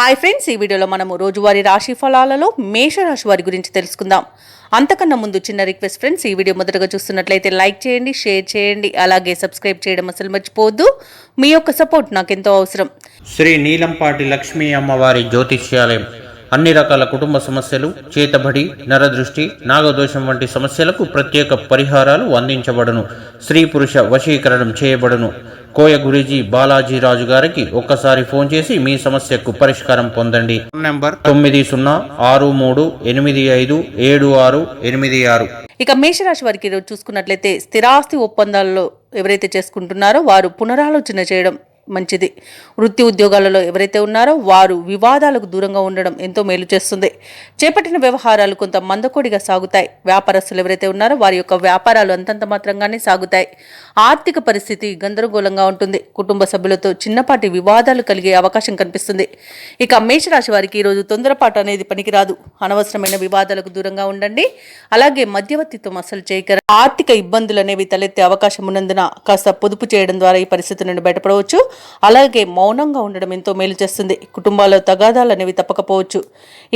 Hi friends, ఈ వీడియోలో మనము రోజువారీ రాశి ఫలాలలో మేషరాశి వారి గురించి తెలుసుకుందాం. అంతకన్నా ముందు చిన్న రిక్వెస్ట్ ఫ్రెండ్స్, ఈ వీడియో మొదటగా చూస్తున్నట్లయితే లైక్ చేయండి, షేర్ చేయండి, అలాగే సబ్స్క్రైబ్ చేయడం అసలు మర్చిపోవద్దు. మీ యొక్క సపోర్ట్ నాకు ఎంతో అవసరం. శ్రీ నీలంపాటి లక్ష్మీ అమ్మవారి జ్యోతిష్యాలయం అన్ని రకాల కుటుంబ సమస్యలు, చేతబడి, నరదృష్టి, నాగదోషం వంటి సమస్యలకు ప్రత్యేక పరిహారాలు అందించబడును. స్త్రీ పురుష వశీకరణం చేయబడును. కోయ గురూజీ బాలాజీరాజు గారికి ఒక్కసారి ఫోన్ చేసి మీ సమస్యకు పరిష్కారం పొందండి. నంబర్ 9063857686. ఇక మేషరాశి వారికి ఈరోజు చూసుకున్నట్లయితే స్థిరాస్తి ఒప్పందాలలో ఎవరైతే చేసుకుంటున్నారో వారు పునరాలోచన చేయడం మంచిది. వృత్తి ఉద్యోగాలలో ఎవరైతే ఉన్నారో వారు వివాదాలకు దూరంగా ఉండడం ఎంతో మేలు చేస్తుంది. చేపట్టిన వ్యవహారాలు కొంత మందకొడిగా సాగుతాయి. వ్యాపారస్తులు ఎవరైతే ఉన్నారో వారి యొక్క వ్యాపారాలు అంతంత మాత్రంగానే సాగుతాయి. ఆర్థిక పరిస్థితి గందరగోళంగా ఉంటుంది. కుటుంబ సభ్యులతో చిన్నపాటి వివాదాలు కలిగే అవకాశం కనిపిస్తుంది. ఇక మేషరాశి వారికి ఈరోజు తొందరపాటు అనేది పనికిరాదు. అనవసరమైన వివాదాలకు దూరంగా ఉండండి. అలాగే మధ్యవర్తిత్వం అసలు చేయకర. ఆర్థిక ఇబ్బందులు అనేవి తలెత్తే అవకాశం ఉన్నందున కాస్త పొదుపు చేయడం ద్వారా ఈ పరిస్థితి నుండి బయటపడవచ్చు. అలాగే మౌనంగా ఉండడం ఎంతో మేలు చేస్తుంది. కుటుంబాల్లో తగాదాలు అనేవి తప్పకపోవచ్చు.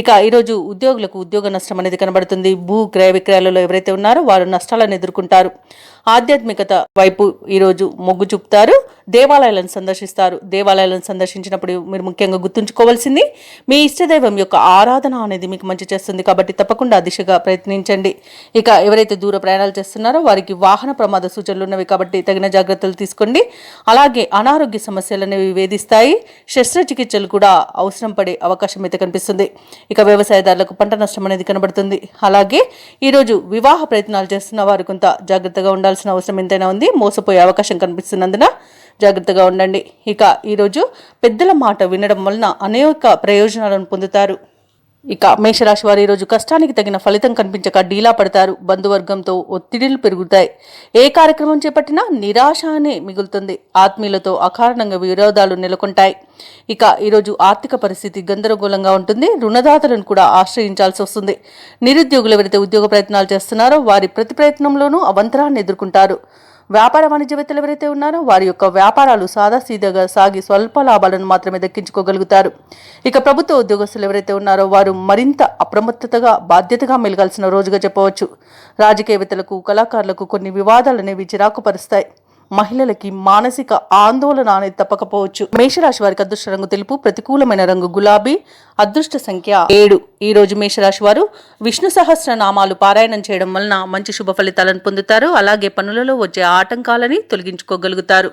ఇక ఈరోజు ఉద్యోగులకు ఉద్యోగ నష్టం అనేది కనబడుతుంది. భూ క్రయ విక్రయాలలో ఎవరైతే ఉన్నారో వారు నష్టాలను ఎదుర్కొంటారు. ఆధ్యాత్మికత వైపు ఈరోజు మొగ్గు చూపుతారు. దేవాలయాలను సందర్శిస్తారు. దేవాలయాలను సందర్శించినప్పుడు మీరు ముఖ్యంగా గుర్తుంచుకోవాల్సింది మీ ఇష్టదైవం యొక్క ఆరాధన అనేది మీకు మంచి చేస్తుంది. కాబట్టి తప్పకుండా ఆ దిశగా ప్రయత్నించండి. ఇక ఎవరైతే దూర ప్రయాణాలు చేస్తున్నారో వారికి వాహన ప్రమాద సూచనలు ఉన్నవి కాబట్టి తగిన జాగ్రత్తలు తీసుకోండి. అలాగే అనారోగ్య సమస్యలు అనేవి వేధిస్తాయి. శస్త్రచికిత్సలు కూడా అవసరం పడే అవకాశం అయితే కనిపిస్తుంది. ఇక వ్యవసాయదారులకు పంట నష్టం అనేది కనబడుతుంది. అలాగే ఈరోజు వివాహ ప్రయత్నాలు చేస్తున్న వారు కొంత జాగ్రత్తగా ఉండాల్సిన అవసరం ఎంతైనా ఉంది. మోసపోయే అవకాశం కనిపిస్తున్నందున జాగ్రత్తగా ఉండండి. ఇక ఈరోజు పెద్దల మాట వినడం వలన అనేక ప్రయోజనాలను పొందుతారు. ఇక మేషరాశి వారు ఈరోజు కష్టానికి తగిన ఫలితం కనిపించక డీలా పడతారు. బంధువర్గంతో ఒత్తిడిలు పెరుగుతాయి. ఏ కార్యక్రమం చేపట్టినా నిరాశ అనే మిగులుతుంది. ఆత్మీయులతో అకారణంగా విరోధాలు నెలకొంటాయి. ఇక ఈరోజు ఆర్థిక పరిస్థితి గందరగోళంగా ఉంటుంది. రుణదాతలను కూడా ఆశ్రయించాల్సి వస్తుంది. నిరుద్యోగులు ఎవరైతే ఉద్యోగ ప్రయత్నాలు చేస్తున్నారో వారి ప్రతి ప్రయత్నంలోనూ అవంతరాన్ని ఎదుర్కొంటారు. వ్యాపార వాణిజ్యవేత్తలు ఎవరైతే ఉన్నారో వారి యొక్క వ్యాపారాలు సాదాసీదాగా సాగి స్వల్ప లాభాలను మాత్రమే దక్కించుకోగలుగుతారు. ఇక ప్రభుత్వ ఉద్యోగస్తులు ఎవరైతే ఉన్నారో వారు మరింత అప్రమత్తతగా బాధ్యతగా మెలగాల్సిన రోజుగా చెప్పవచ్చు. రాజకీయవేత్తలకు, కళాకారులకు కొన్ని వివాదాలు అనేవి చిరాకు పరుస్తాయి. మహిళలకి మానసిక ఆందోళన అనేది తప్పకపోవచ్చు. మేషరాశి వారికి అదృష్ట రంగు తెలుపు, ప్రతికూలమైన రంగు గులాబీ, అదృష్ట సంఖ్య 7. ఈ రోజు మేషరాశి వారు విష్ణు సహస్రనామాలు పారాయణం చేయడం వలన మంచి శుభ ఫలితాలను పొందుతారు. అలాగే పనులలో వచ్చే ఆటంకాలని తొలగించుకోగలుగుతారు.